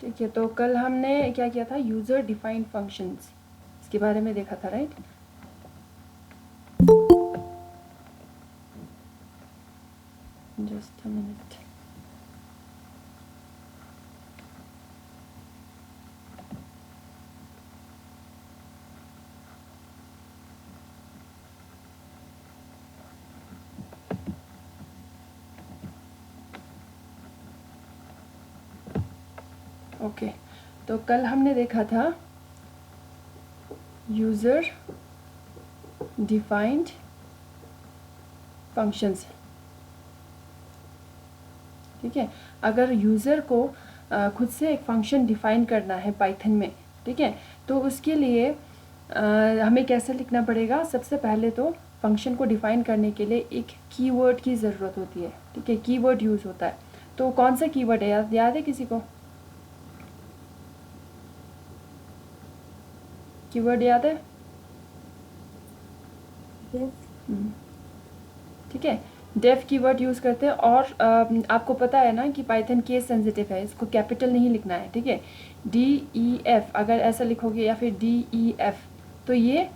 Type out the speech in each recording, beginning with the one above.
ठीक है, तो कल हमने क्या किया था, यूज़र डिफाइंड फंक्शंस, इसके बारे में देखा था, right. Just a minute. Okay, तो कल हमने देखा था यूज़र डिफाइंड फंक्शंस। ठीक है, अगर यूज़र को खुद से एक फंक्शन डिफाइन करना है पाइथन में, ठीक है, तो उसके लिए हमें कैसे लिखना पड़ेगा। सबसे पहले तो फंक्शन को डिफाइन करने के लिए एक कीवर्ड की ज़रूरत होती है। ठीक है, कीवर्ड यूज़ होता है। तो कौन सा कीवर्ड है, याद है किसी को? कीवर्ड याद है? ठीक है, डेफ कीवर्ड यूज़ करते हैं। और आपको पता है ना कि पाइथन केस सेंसिटिव है, इसको कैपिटल नहीं लिखना है। ठीक है, DEF अगर ऐसा लिखोगे या फिर DEF तो ये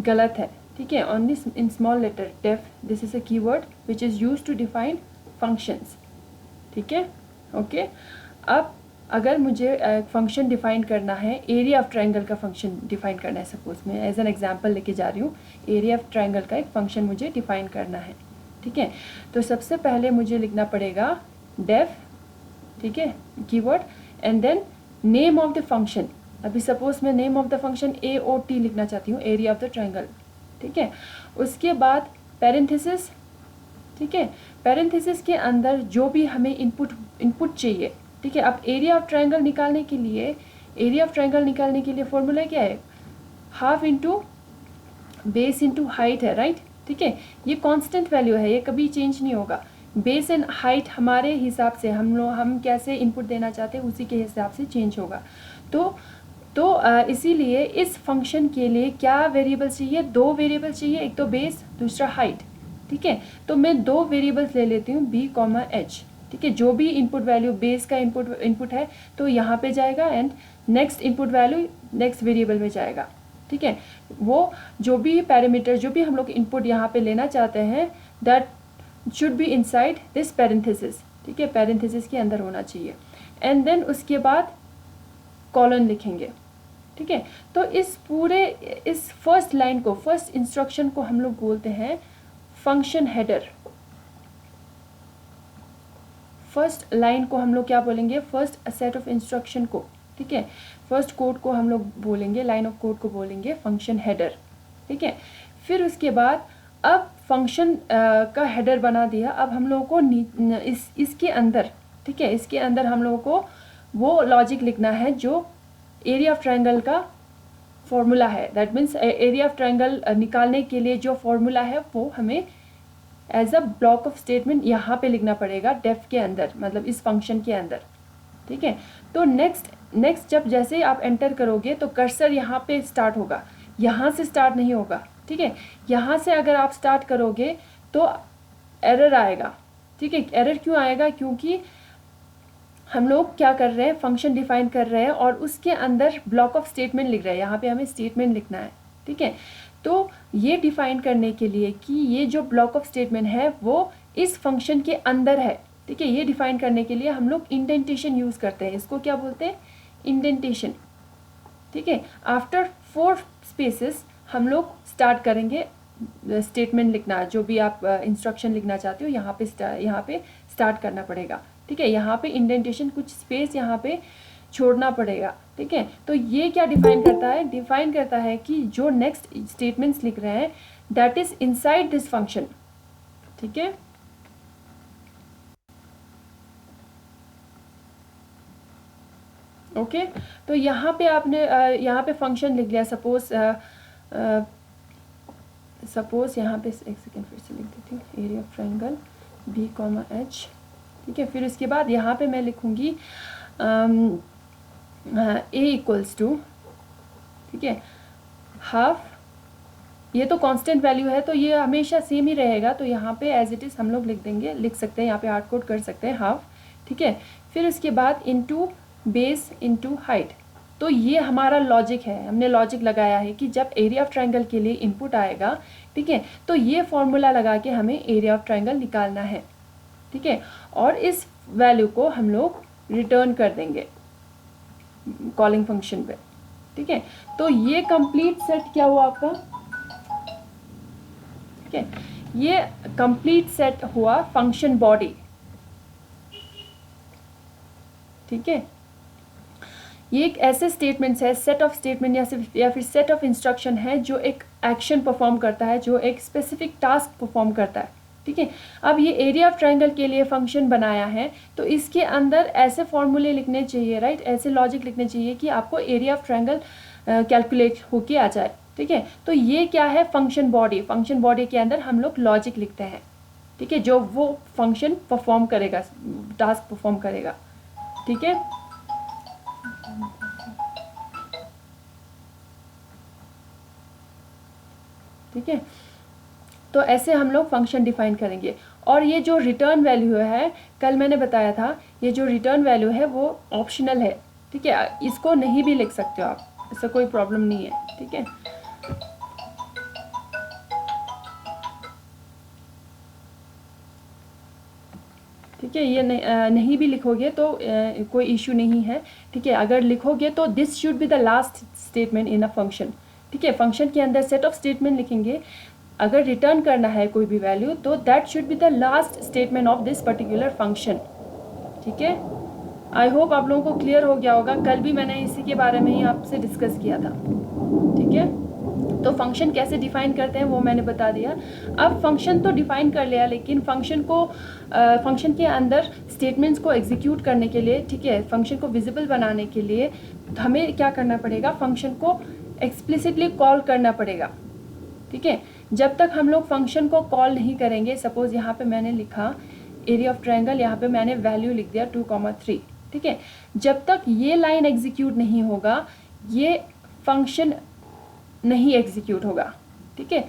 गलत है। ठीक है, only in small letter def, this is a keyword which is use to define functions. ठीक है, ओके। अब अगर मुझे फंक्शन डिफाइन करना है, एरिया ऑफ ट्रायंगल का फंक्शन डिफाइन करना है, सपोज मैं एज एन एग्जांपल लेके जा रही हूँ, एरिया ऑफ ट्रायंगल का एक फंक्शन मुझे डिफाइन करना है। ठीक है, तो सबसे पहले मुझे लिखना पड़ेगा डेफ, ठीक है, keyword, and then name of the function. अभी सपोज मैं name of the function AOT लिखना चाहती हूँ, एरिया ऑफ द ट्रायंगल। ठीक है, उसके बाद पैरेंथेसिस। ठीक है, पैरेंथेसिस के अंदर जो भी हमें इनपुट चाहिए। ठीक है, अब एरिया ऑफ ट्रायंगल निकालने के लिए फॉर्मूला क्या है, half into base into height है, राइट। ठीक है, ये कांस्टेंट वैल्यू है, ये कभी चेंज नहीं होगा। बेस एंड हाइट हमारे हिसाब से हम कैसे इनपुट देना चाहते हैं उसी के हिसाब से चेंज होगा। तो इसीलिए इस फंक्शन के लिए क्या वेरिएबल चाहिए, 2 वेरिएबल चाहिए, एक तो बेस, दूसरा हाइट। ठीक है, तो मैं 2 वेरिएबल्स ले लेती हूँ, B, ठीक है, जो भी इनपुट वैल्यू बेस का इनपुट है तो यहाँ पे जाएगा, and next input value next variable में जाएगा। ठीक है, वो जो भी पैरामीटर, जो भी हम लोग इनपुट यहाँ पे लेना चाहते हैं, that should be inside this parenthesis. ठीक है, पैरेंथेसिस के अंदर होना चाहिए, एंड देन उसके बाद कॉलन लिखेंगे। ठीक है, तो इस फर्स्ट लाइन को, फर्स्ट इंस्ट्रक्शन को हम लोग बोलते हैं फंक्शन हेडर। फर्स्ट लाइन को हम लोग क्या बोलेंगे, फर्स्ट सेट ऑफ इंस्ट्रक्शन को, ठीक है, फर्स्ट कोड को हम लोग बोलेंगे, लाइन ऑफ कोड को बोलेंगे फंक्शन हेडर। ठीक है, फिर उसके बाद अब फंक्शन का हेडर बना दिया, अब हम लोगों को इसके अंदर, ठीक है, इसके अंदर हम लोगों को वो लॉजिक लिखना है जो एरिया ऑफ ट्रायंगल का फॉर्मूला है। That means area of triangle निकालने के लिए जो फॉर्मूला है वो हमें as a block of statement यहाँ पे लिखना पड़ेगा, डेफ के अंदर, मतलब इस फंक्शन के अंदर। ठीक है, तो नेक्स्ट जब जैसे आप एंटर करोगे तो कर्सर यहाँ पे स्टार्ट होगा, यहाँ से स्टार्ट नहीं होगा। ठीक है, यहाँ से अगर आप स्टार्ट करोगे तो एरर आएगा। ठीक है, एरर क्यों आएगा, क्योंकि हम लोग क्या कर रहे हैं, फंक्शन डिफाइन कर रहे हैं और उसके अंदर ब्लॉक ऑफ स्टेटमेंट लिख रहे हैं, यहाँ पे हमें स्टेटमेंट लिखना है। ठीक है, तो ये डिफाइन करने के लिए कि ये जो ब्लॉक ऑफ स्टेटमेंट है वो इस फंक्शन के अंदर है। ठीक है, ये डिफाइन करने के लिए हम लोग इंडेंटेशन यूज़ करते हैं, इसको क्या बोलते हैं, इंडेंटेशन। ठीक है, आफ्टर 4 स्पेसेस हम लोग स्टार्ट करेंगे स्टेटमेंट लिखना, जो भी आप इंस्ट्रक्शन लिखना चाहते हो यहाँ पे स्टार्ट करना पड़ेगा। ठीक है, यहाँ पे इंडेंटेशन, कुछ स्पेस यहाँ पे छोड़ना पड़ेगा। ठीक है, तो ये क्या डिफाइन करता है कि जो नेक्स्ट स्टेटमेंट्स लिख रहे हैं that is inside this function. ठीक है, ओके, तो यहाँ पे आपने यहाँ पे फंक्शन लिख लिया, सपोज यहाँ पे, एक सेकेंड फिर से लिख देती हूँ, area of triangle B, H। ठीक है, फिर इसके बाद यहाँ पे मैं लिखूँगी A इक्वल्स टू, ठीक है, हाफ, ये तो कांस्टेंट वैल्यू है तो ये हमेशा सेम ही रहेगा, तो यहाँ पे एज इट इज़ हम लोग लिख सकते हैं, यहाँ पे हार्ड कोड कर सकते हैं हाफ। ठीक है, फिर इसके बाद इनटू बेस इंटू हाइट। तो ये हमारा लॉजिक है, हमने लॉजिक लगाया है कि जब एरिया ऑफ ट्रायंगल के लिए इनपुट आएगा, ठीक है, तो ये फॉर्मूला लगा के हमें एरिया ऑफ ट्रायंगल निकालना है, ठीक है, और इस वैल्यू को हम लोग रिटर्न कर देंगे कॉलिंग फंक्शन पे, ठीक है। तो ये कंप्लीट सेट क्या हुआ आपका, ठीक है, ये कंप्लीट सेट हुआ फंक्शन बॉडी, ठीक है। ये एक ऐसे स्टेटमेंट्स है, सेट ऑफ स्टेटमेंट या फिर सेट ऑफ इंस्ट्रक्शन है जो एक एक्शन परफॉर्म करता है, जो एक स्पेसिफिक टास्क परफॉर्म करता है, ठीक है। अब ये एरिया ऑफ ट्रायंगल के लिए फंक्शन बनाया है, तो इसके अंदर ऐसे फॉर्मूले लिखने चाहिए, राइट, ऐसे लॉजिक लिखने चाहिए कि आपको एरिया ऑफ ट्रायंगल कैलकुलेट होके आ जाए, ठीक है। तो ये क्या है, फंक्शन बॉडी, फंक्शन बॉडी के अंदर हम लोग लॉजिक लिखते हैं, ठीक है, जो वो फंक्शन परफॉर्म करेगा, टास्क परफॉर्म करेगा, ठीक है। ठीक है, तो ऐसे हम लोग फंक्शन डिफाइन करेंगे। और ये जो रिटर्न वैल्यू है, कल मैंने बताया था, ये जो रिटर्न वैल्यू है वो ऑप्शनल है, ठीक है, इसको नहीं भी लिख सकते हो आप, इससे कोई प्रॉब्लम नहीं है, ठीक है। ठीक है, ये नहीं भी लिखोगे तो कोई इशू नहीं है, ठीक है। अगर लिखोगे तो this should be the last statement in a function, ठीक है। फंक्शन के अंदर सेट ऑफ स्टेटमेंट लिखेंगे, अगर रिटर्न करना है कोई भी वैल्यू तो that should be the last statement of this particular function, ठीक है। आई होप आप लोगों को क्लियर हो गया होगा, कल भी मैंने इसी के बारे में ही आपसे डिस्कस किया था, ठीक है। तो फंक्शन कैसे डिफाइन करते हैं वो मैंने बता दिया। अब फंक्शन तो डिफाइन कर लिया, लेकिन फंक्शन के अंदर स्टेटमेंट्स को एग्जीक्यूट करने के लिए, ठीक है, फंक्शन को विजिबल बनाने के लिए हमें क्या करना पड़ेगा, फंक्शन को एक्सप्लिसिटली कॉल करना पड़ेगा, ठीक है। जब तक हम लोग फंक्शन को कॉल नहीं करेंगे, सपोज यहाँ पे मैंने लिखा एरिया ऑफ ट्रायंगल, यहाँ पे मैंने वैल्यू लिख दिया 2,3, ठीक है, जब तक ये लाइन एग्जीक्यूट नहीं होगा ये फंक्शन नहीं एग्जीक्यूट होगा, ठीक है।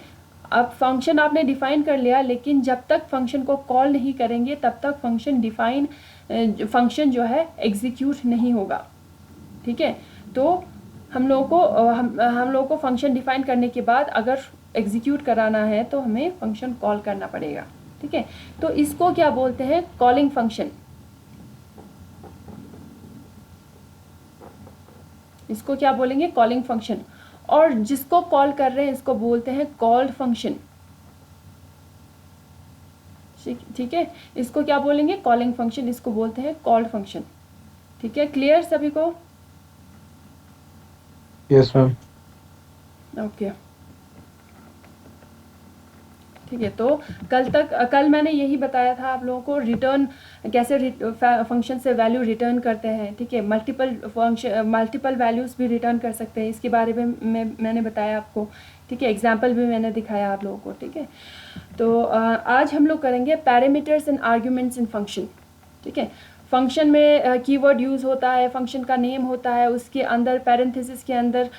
अब फंक्शन आपने डिफाइन कर लिया, लेकिन जब तक फंक्शन को कॉल नहीं करेंगे तब तक फंक्शन जो है एग्जीक्यूट नहीं होगा, ठीक है। तो हम लोगों को फंक्शन डिफाइन करने के बाद अगर एग्जीक्यूट कराना है तो हमें फंक्शन कॉल करना पड़ेगा, ठीक है। तो इसको क्या बोलते हैं, कॉलिंग फंक्शन, इसको क्या बोलेंगे, कॉलिंग फंक्शन। और जिसको कॉल कर रहे हैं इसको बोलते हैं कॉल्ड फंक्शन, ठीक है, इसको क्या बोलेंगे, कॉलिंग फंक्शन, इसको बोलते हैं कॉल्ड फंक्शन, ठीक है। क्लियर सभी को? Yes ma'am. ओके, ठीक है। तो कल मैंने यही बताया था आप लोगों को, रिटर्न कैसे फंक्शन से वैल्यू रिटर्न करते हैं, ठीक है। मल्टीपल वैल्यूज़ भी रिटर्न कर सकते हैं, इसके बारे में मैंने बताया आपको, ठीक है। एग्जाम्पल भी मैंने दिखाया आप लोगों को, ठीक है। तो आज हम लोग करेंगे parameters and arguments in function, ठीक है। फंक्शन में कीवर्ड यूज़ होता है, फंक्शन का नेम होता है, उसके अंदर पैरेंथेसिस के अंदर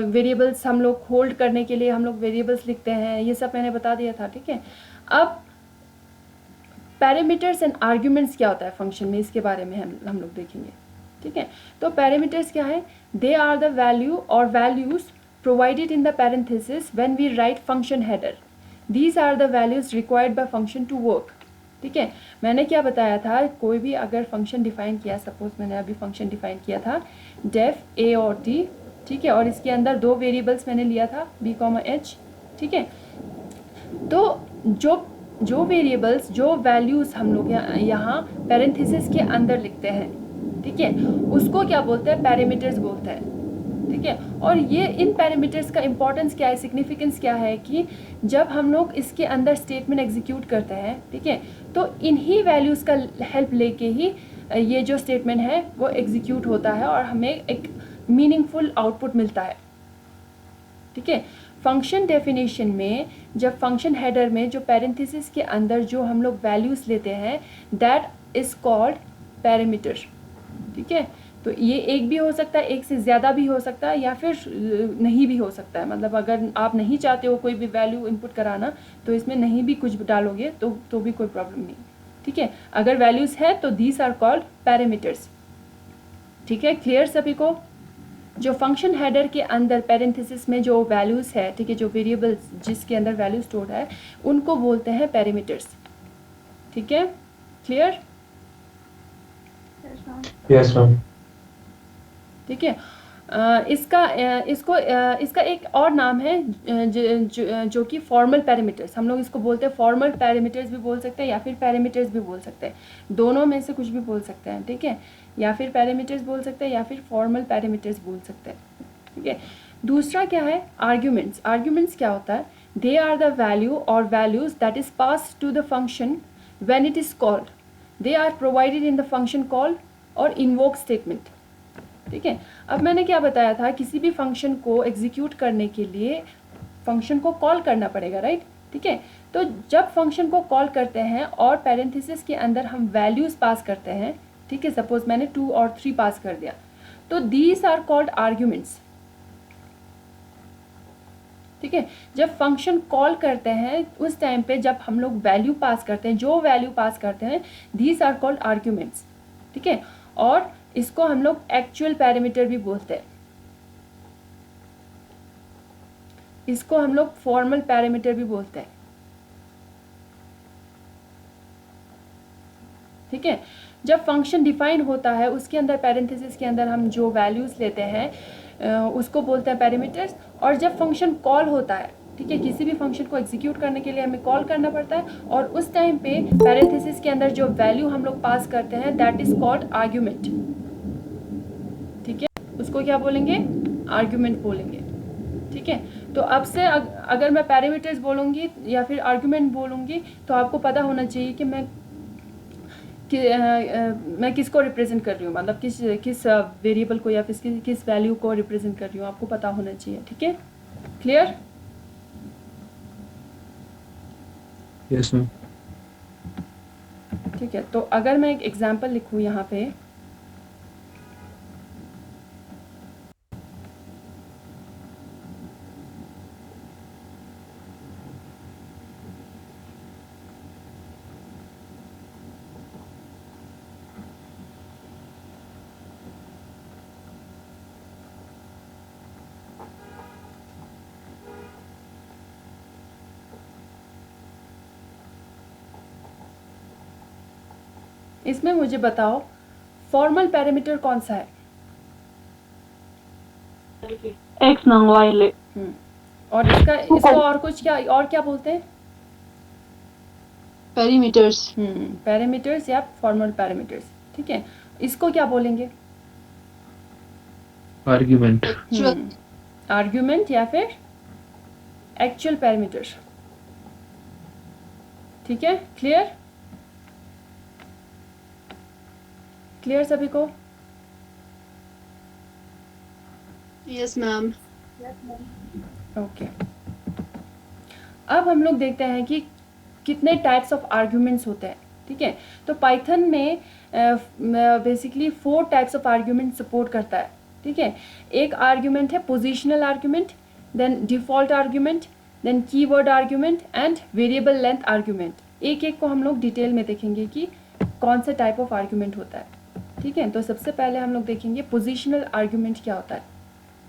वेरिएबल्स हम लोग होल्ड करने के लिए हम लोग वेरिएबल्स लिखते हैं, ये सब मैंने बता दिया था, ठीक है। अब पैरामीटर्स एंड आर्ग्यूमेंट्स क्या होता है फंक्शन में, इसके बारे में हम लोग देखेंगे, ठीक है। तो पैरामीटर्स क्या है, दे आर द वैल्यू और values provided in the parenthesis when we write function header, these are the values required by function to work, ठीक है। मैंने क्या बताया था, कोई भी अगर फंक्शन डिफाइन किया, सपोज मैंने अभी फंक्शन डिफाइन किया था डेफ ए और टी, ठीक है, और इसके अंदर दो वेरिएबल्स मैंने लिया था b, h, ठीक है। तो जो वेरिएबल्स, जो वैल्यूज़ हम लोग यहाँ पैरेंथेसिस के अंदर लिखते हैं, ठीक है, उसको क्या बोलते हैं, पैरामीटर्स बोलते हैं, ठीक है। और ये इन पैरामीटर्स का इंपॉर्टेंस क्या है, सिग्निफिकेंस क्या है कि जब हम लोग इसके अंदर स्टेटमेंट एग्जीक्यूट करते हैं, ठीक है, तो इन्हीं वैल्यूज़ का हेल्प लेके ही ये जो स्टेटमेंट है वो एग्जीक्यूट होता है और हमें एक मीनिंगफुल आउटपुट मिलता है, ठीक है। फंक्शन डेफिनेशन में जब फंक्शन हेडर में जो पैरेंथेसिस के अंदर जो हम लोग वैल्यूज़ लेते हैं दैट इज़ कॉल्ड पैरामीटर, ठीक है। तो ये एक भी हो सकता है, एक से ज़्यादा भी हो सकता है, या फिर नहीं भी हो सकता है। मतलब अगर आप नहीं चाहते हो कोई भी वैल्यू इनपुट कराना तो इसमें नहीं भी कुछ डालोगे तो भी कोई प्रॉब्लम नहीं, ठीक है। अगर वैल्यूज़ है तो दीज आर कॉल्ड पैरामीटर्स, ठीक है, क्लियर सभी को? जो फंक्शन हेडर के अंदर पैरेंथेसिस में जो वैल्यूज़ है, ठीक है, जो वेरिएबल्स जिसके अंदर वैल्यू स्टोर है उनको बोलते हैं पैरामीटर्स। ठीक है, क्लियर? Yes ma'am. ठीक है, इसका एक और नाम है जो कि फॉर्मल पैरामीटर्स, हम लोग इसको बोलते हैं फॉर्मल पैरामीटर्स भी बोल सकते हैं या फिर पैरामीटर्स भी बोल सकते हैं, दोनों में से कुछ भी बोल सकते हैं। ठीक है, या फिर पैरामीटर्स बोल सकते हैं या फिर फॉर्मल पैरामीटर्स बोल सकते हैं। ठीक है, दूसरा क्या है, आर्ग्यूमेंट्स। आर्ग्यूमेंट्स क्या होता है, दे आर द वैल्यू और values that is pass to the function when it is called, they are provided in the function call और इन्वोक स्टेटमेंट। ठीक है, अब मैंने क्या बताया था, किसी भी फंक्शन को एग्जीक्यूट करने के लिए फंक्शन को कॉल करना पड़ेगा, राइट? ठीक है, तो जब फंक्शन को कॉल करते हैं और पैरेंथेसिस के अंदर हम वैल्यूज पास करते हैं, ठीक है, सपोज मैंने 2 और 3 पास कर दिया, तो दीज आर कॉल्ड आर्ग्यूमेंट्स। ठीक है, जब फंक्शन कॉल करते हैं उस टाइम पे जब हम लोग वैल्यू पास करते हैं, जो वैल्यू पास करते हैं, दीज आर कॉल्ड आर्ग्यूमेंट्स। ठीक है, और इसको हम लोग एक्चुअल पैरामीटर भी बोलते हैं, इसको हम लोग फॉर्मल पैरामीटर भी बोलते हैं। ठीक है, जब फंक्शन डिफाइन होता है उसके अंदर पैरेंथेसिस के अंदर हम जो वैल्यूज लेते हैं उसको बोलते हैं पैरामीटर्स, और जब फंक्शन कॉल होता है, ठीक है, किसी भी फंक्शन को एग्जीक्यूट करने के लिए हमें कॉल करना पड़ता है और उस टाइम पे पैरेंथेसिस के अंदर जो वैल्यू हम लोग पास करते हैं दैट इज कॉल्ड आर्ग्यूमेंट। ठीक है, उसको क्या बोलेंगे, आर्ग्यूमेंट बोलेंगे। ठीक है, तो अब से अगर मैं पैरामीटर्स बोलूँगी या फिर आर्ग्यूमेंट बोलूँगी तो आपको पता होना चाहिए कि मैं किसको रिप्रेजेंट कर रही हूँ, मतलब किस वेरिएबल को या फिर किस वैल्यू को रिप्रेजेंट कर रही हूँ, आपको पता होना चाहिए। ठीक है, क्लियर? Yes ma'am. ठीक है, तो अगर मैं एक एग्जांपल लिखूँ यहाँ पे, इसमें मुझे बताओ फॉर्मल पैरामीटर कौन सा है? एक्स नंग वाई ले। और इसको और कुछ क्या बोलते हैं? पैरामीटर्स। पैरामीटर्स या फॉर्मल पैरामीटर्स। ठीक है, इसको क्या बोलेंगे? आर्ग्यूमेंट। आर्ग्यूमेंट या फिर एक्चुअल पैरामीटर। ठीक है, क्लियर? क्लियर सभी को? Yes ma'am. ओके, अब हम लोग देखते हैं कि कितने टाइप्स ऑफ आर्ग्यूमेंट्स होते हैं। ठीक है, तो पाइथन में basically 4 types of argument support करता है। ठीक है, एक आर्ग्यूमेंट है positional argument, then default argument, then keyword argument and variable length argument. एक एक को हम लोग डिटेल में देखेंगे कि कौन सा टाइप ऑफ आर्ग्यूमेंट होता है। ठीक है, तो सबसे पहले हम लोग देखेंगे पोजिशनल आर्ग्यूमेंट क्या होता है।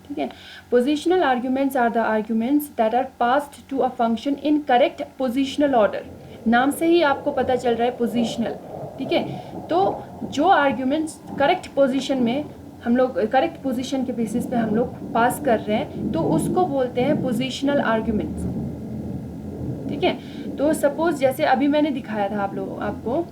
ठीक है, positional arguments are the arguments that are passed to a function in correct positional order. नाम से ही आपको पता चल रहा है पोजिशनल। ठीक है, तो जो आर्ग्यूमेंट्स करेक्ट पोजीशन में हम लोग करेक्ट पोजीशन के बेसिस पे हम लोग पास कर रहे हैं तो उसको बोलते हैं पोजिशनल आर्ग्यूमेंट्स। ठीक है, तो सपोज जैसे अभी मैंने दिखाया था आपको,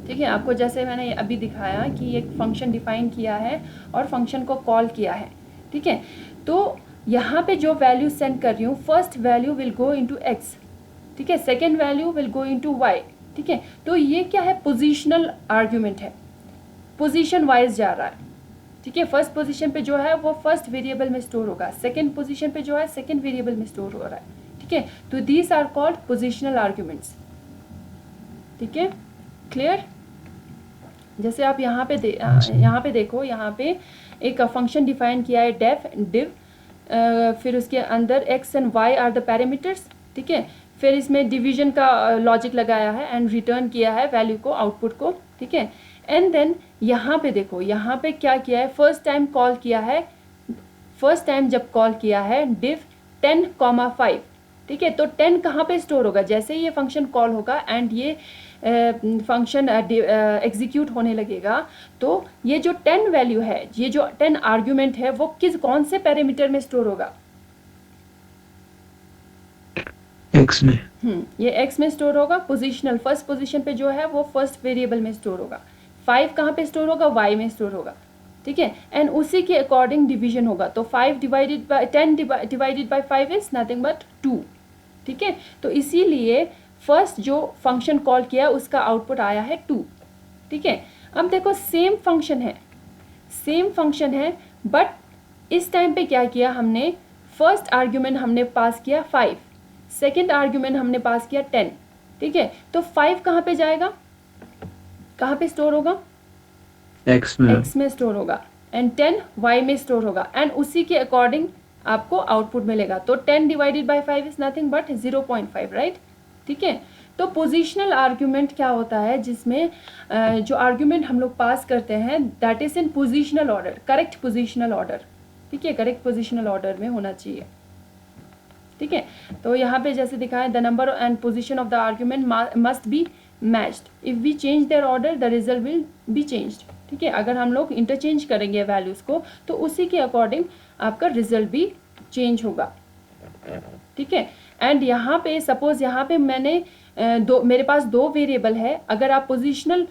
ठीक है, आपको जैसे मैंने अभी दिखाया कि एक फंक्शन डिफाइन किया है और फंक्शन को कॉल किया है। ठीक है, तो यहाँ पे जो वैल्यू सेंड कर रही हूँ, first value will go into x. ठीक है, second value will go into y. ठीक है, तो ये क्या है, पोजिशनल आर्ग्यूमेंट है, पोजीशन वाइज जा रहा है। ठीक है, फर्स्ट पोजीशन पे जो है वो फर्स्ट वेरिएबल में स्टोर होगा, सेकंड पोजीशन पे जो है सेकंड वेरिएबल में स्टोर हो रहा है। ठीक है, तो these are called positional arguments. ठीक है, क्लियर? जैसे आप यहाँ पे देखो, यहाँ पे एक फंक्शन डिफाइन किया है डिव, फिर उसके अंदर x and y are the parameters. ठीक है, फिर इसमें डिवीजन का लॉजिक लगाया है एंड रिटर्न किया है वैल्यू को, आउटपुट को। ठीक है, एंड देन यहाँ पे देखो, यहाँ पे क्या किया है, फर्स्ट टाइम कॉल किया है, फर्स्ट टाइम जब कॉल किया है div 10,5, ठीक है। तो 10 कहाँ पे स्टोर होगा, जैसे ही ये फंक्शन कॉल होगा एंड ये फंक्शन एग्जीक्यूट होने लगेगा, तो ये जो 10 वैल्यू है, ये जो 10 आर्ग्यूमेंट है, वो कौन से पैरामीटर में स्टोर होगा? X में. ये x में स्टोर होगा, पोजिशनल फर्स्ट पोजीशन पे जो है वो फर्स्ट वेरिएबल में स्टोर होगा। 5 कहाँ पे स्टोर होगा? y में स्टोर होगा, ठीक है। एंड उसी के अकॉर्डिंग डिवीजन होगा, तो 5 divided by 10 divided by 5 is nothing but 2, ठीक है। तो इसीलिए फर्स्ट जो फंक्शन कॉल किया उसका आउटपुट आया है 2, ठीक है। अब देखो सेम फंक्शन है बट इस टाइम पे क्या किया हमने, फर्स्ट आर्ग्यूमेंट हमने पास किया 5, सेकेंड आर्ग्यूमेंट हमने पास किया 10, ठीक है। तो 5 कहाँ पे जाएगा, कहाँ पे स्टोर होगा? X में. x में स्टोर होगा, एंड 10 y में स्टोर होगा, एंड उसी के अकॉर्डिंग आपको आउटपुट मिलेगा। तो 10 divided by 5 is nothing but 0.5, right, ठीक है। तो पोजिशनल आर्ग्यूमेंट क्या होता है, जिसमें जो आर्ग्यूमेंट हम लोग पास करते हैं that is in positional order, correct positional order, ठीक है, करेक्ट पोजिशनल ऑर्डर में होना चाहिए, ठीक है। तो यहाँ पे जैसे दिखाया, the number and position of the argument must be matched, if we change their order the result will be changed, ठीक है। अगर हम लोग इंटरचेंज करेंगे वैल्यूज़ को तो उसी के अकॉर्डिंग आपका रिजल्ट भी चेंज होगा, ठीक है। एंड यहाँ पे सपोज यहाँ पे मैंने मेरे पास 2 वेरिएबल है, अगर आप पोजिशनल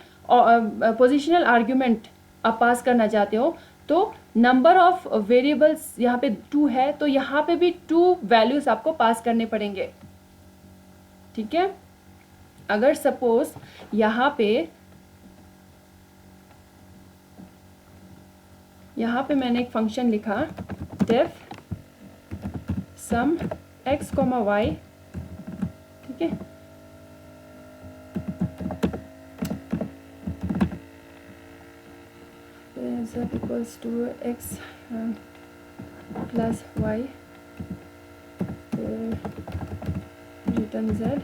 आर्ग्यूमेंट आप पास करना चाहते हो तो नंबर ऑफ वेरिएबल्स यहाँ पे 2 है, तो यहाँ पे भी 2 वैल्यूज आपको पास करने पड़ेंगे, ठीक है। अगर सपोज यहाँ पे मैंने एक फंक्शन लिखा def sum x, y, ठीक है, z equals to x plus y, return z,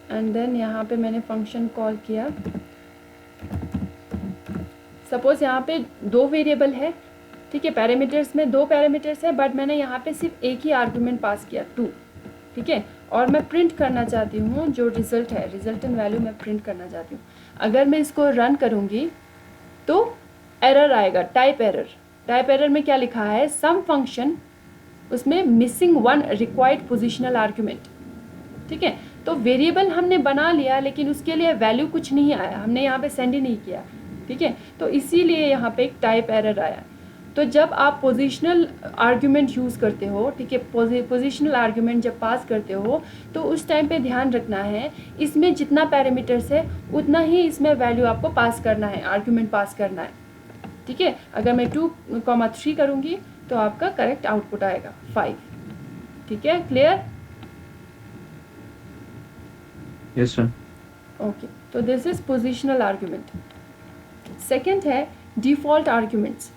and then यहाँ पे मैंने फंक्शन कॉल किया। सपोज यहाँ पे 2 वेरिएबल है, ठीक है, पैरामीटर्स में 2 पैरामीटर्स है, बट मैंने यहाँ पे सिर्फ एक ही आर्गुमेंट पास किया 2, ठीक है। और मैं प्रिंट करना चाहती हूँ जो रिजल्ट है, रिजल्टेंट वैल्यू मैं प्रिंट करना चाहती हूँ। अगर मैं इसको रन करूँगी तो एरर आएगा, टाइप एरर में क्या लिखा है, सम फंक्शन, उसमें मिसिंग 1 रिक्वायर्ड पोजिशनल आर्ग्यूमेंट, ठीक है। तो वेरिएबल हमने बना लिया लेकिन उसके लिए वैल्यू कुछ नहीं आया, हमने यहाँ पे सेंड ही नहीं किया, ठीक है। तो इसीलिए यहाँ पे एक टाइप एरर आया। तो जब आप पोजिशनल आर्ग्यूमेंट यूज़ करते हो, ठीक है, पोजिशनल आर्ग्यूमेंट जब पास करते हो तो उस टाइम पे ध्यान रखना है इसमें जितना पैरामीटर्स है उतना ही इसमें वैल्यू आपको पास करना है, आर्ग्यूमेंट पास करना है, ठीक है। अगर मैं 2,3 करूँगी तो आपका करेक्ट आउटपुट आएगा 5, ठीक है, क्लियर? Yes sir. ओके, तो this is positional argument. Second है डिफ़ॉल्ट आर्ग्यूमेंट्स,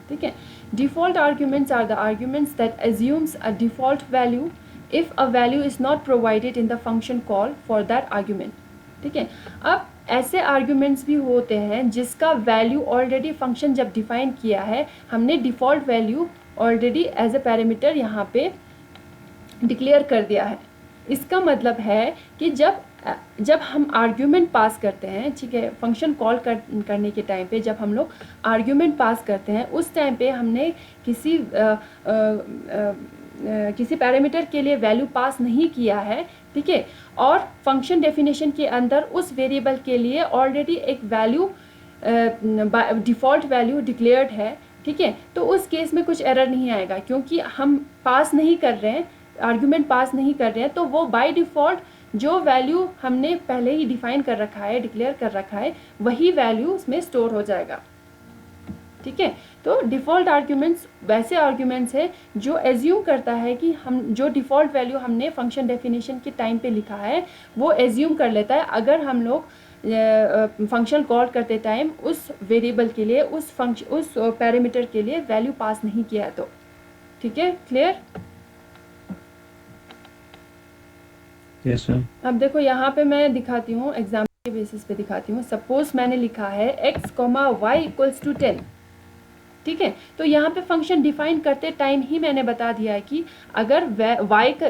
ठीक है। Default arguments are the arguments that assumes a default value if a value is not provided in the function call for that argument, ठीक है। अब ऐसे arguments भी होते हैं जिसका वैल्यू ऑलरेडी फंक्शन जब डिफाइन किया है, हमने default value already as a parameter यहाँ पे डिक्लेयर कर दिया है। इसका मतलब है कि जब हम आर्ग्यूमेंट पास करते हैं, ठीक है, फंक्शन कॉल करने के टाइम पे जब हम लोग आर्ग्यूमेंट पास करते हैं उस टाइम पे हमने किसी पैरामीटर के लिए वैल्यू पास नहीं किया है, ठीक है, और फंक्शन डेफिनेशन के अंदर उस वेरिएबल के लिए ऑलरेडी एक वैल्यू डिफ़ॉल्ट वैल्यू डिक्लेयर्ड है, ठीक है। तो उस केस में कुछ एरर नहीं आएगा क्योंकि हम पास नहीं कर रहे हैं, आर्ग्यूमेंट पास नहीं कर रहे हैं, तो वो बाय डिफ़ॉल्ट जो वैल्यू हमने पहले ही डिफाइन कर रखा है, डिक्लेयर कर रखा है, वही वैल्यू उसमें स्टोर हो जाएगा, ठीक है। तो डिफ़ॉल्ट आर्ग्यूमेंट्स वैसे आर्ग्यूमेंट्स है जो एज्यूम करता है कि हम जो डिफ़ॉल्ट वैल्यू हमने फंक्शन डेफिनेशन के टाइम पे लिखा है वो एज्यूम कर लेता है अगर हम लोग फंक्शन कॉल करते टाइम उस वेरिएबल के लिए उस पैरामीटर के लिए वैल्यू पास नहीं किया है, तो ठीक है, क्लियर? Yes sir. अब देखो यहाँ पे मैं दिखाती हूँ एग्जाम्पल बेसिस पे दिखाती हूँ। सपोज मैंने लिखा है x, y इक्वल्स टू 10, ठीक है। तो यहाँ पे फंक्शन डिफाइन करते टाइम ही मैंने बता दिया है कि अगर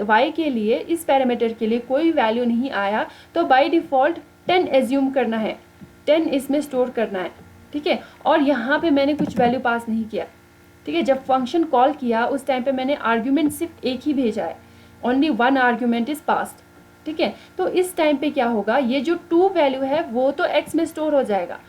y के लिए, इस पैरामीटर के लिए कोई वैल्यू नहीं आया तो बाय डिफ़ॉल्ट 10 एज्यूम करना है, 10 इसमें स्टोर करना है, ठीक है। और यहाँ पे मैंने कुछ वैल्यू पास नहीं किया, ठीक है। जब फंक्शन कॉल किया उस टाइम पे मैंने आर्ग्यूमेंट सिर्फ एक ही भेजा है, ओनली 1 आर्ग्यूमेंट इज पास्ड, ठीक है। तो इस टाइम पे क्या होगा, ये जो 2 वैल्यू है वो तो x में स्टोर हो जाएगा,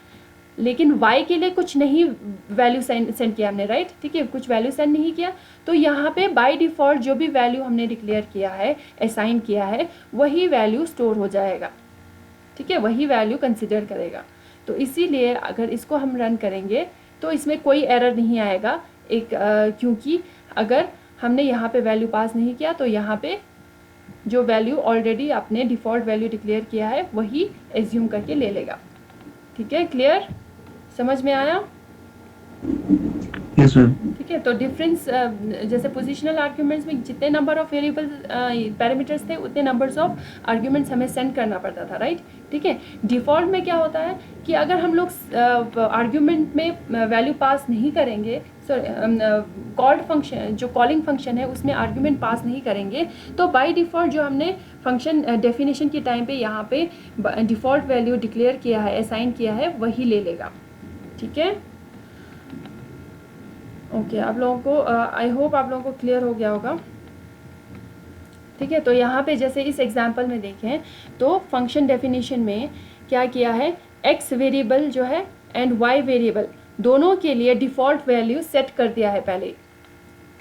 लेकिन y के लिए कुछ नहीं वैल्यू सेंड किया हमने, राइट, ठीक है, कुछ वैल्यू सेंड नहीं किया। तो यहाँ पे बाय डिफ़ॉल्ट जो भी वैल्यू हमने डिक्लेयर किया है, असाइन किया है, वही वैल्यू स्टोर हो जाएगा, ठीक है, वही वैल्यू कंसिडर करेगा। तो इसीलिए अगर इसको हम रन करेंगे तो इसमें कोई एरर नहीं आएगा, क्योंकि अगर हमने यहाँ पे वैल्यू पास नहीं किया तो यहाँ पे जो वैल्यू ऑलरेडी आपने डिफ़ॉल्ट वैल्यू डिक्लेयर किया है वही एज्यूम करके ले लेगा, ठीक है। क्लियर, समझ में आया? Yes ma'am. ठीक है। तो डिफरेंस, जैसे पोजिशनल आर्ग्यूमेंट्स में जितने नंबर ऑफ वेरिएबल पैरामीटर्स थे उतने नंबर्स ऑफ आर्ग्यूमेंट्स हमें सेंड करना पड़ता था, राइट, ठीक है। डिफ़ॉल्ट में क्या होता है कि अगर हम लोग आर्ग्यूमेंट में वैल्यू पास नहीं करेंगे, कॉल्ड फंक्शन, जो कॉलिंग फंक्शन है उसमें आर्ग्यूमेंट पास नहीं करेंगे, तो बाय डिफ़ॉल्ट जो हमने फंक्शन डेफिनेशन के टाइम पे यहाँ पे डिफ़ॉल्ट वैल्यू डिक्लेयर किया है, असाइन किया है, वही ले लेगा, ठीक है। ओके, आप लोगों को आई होप आप लोगों को क्लियर हो गया होगा, ठीक है। तो यहाँ पे जैसे इस एग्जांपल में देखें तो फंक्शन डेफिनेशन में क्या किया है, x वेरिएबल जो है एंड y वेरिएबल दोनों के लिए डिफ़ॉल्ट वैल्यू सेट कर दिया है पहले,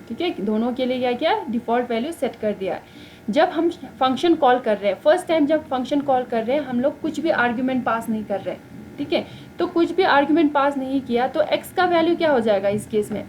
ठीक है। दोनों के लिए क्या किया, डिफ़ॉल्ट वैल्यू सेट कर दिया है। जब हम फंक्शन कॉल कर रहे हैं, फर्स्ट टाइम जब फंक्शन कॉल कर रहे हैं, हम लोग कुछ भी आर्ग्यूमेंट पास नहीं कर रहे हैं, ठीक है। तो कुछ भी आर्ग्यूमेंट पास नहीं किया तो x का वैल्यू क्या हो जाएगा, इस केस में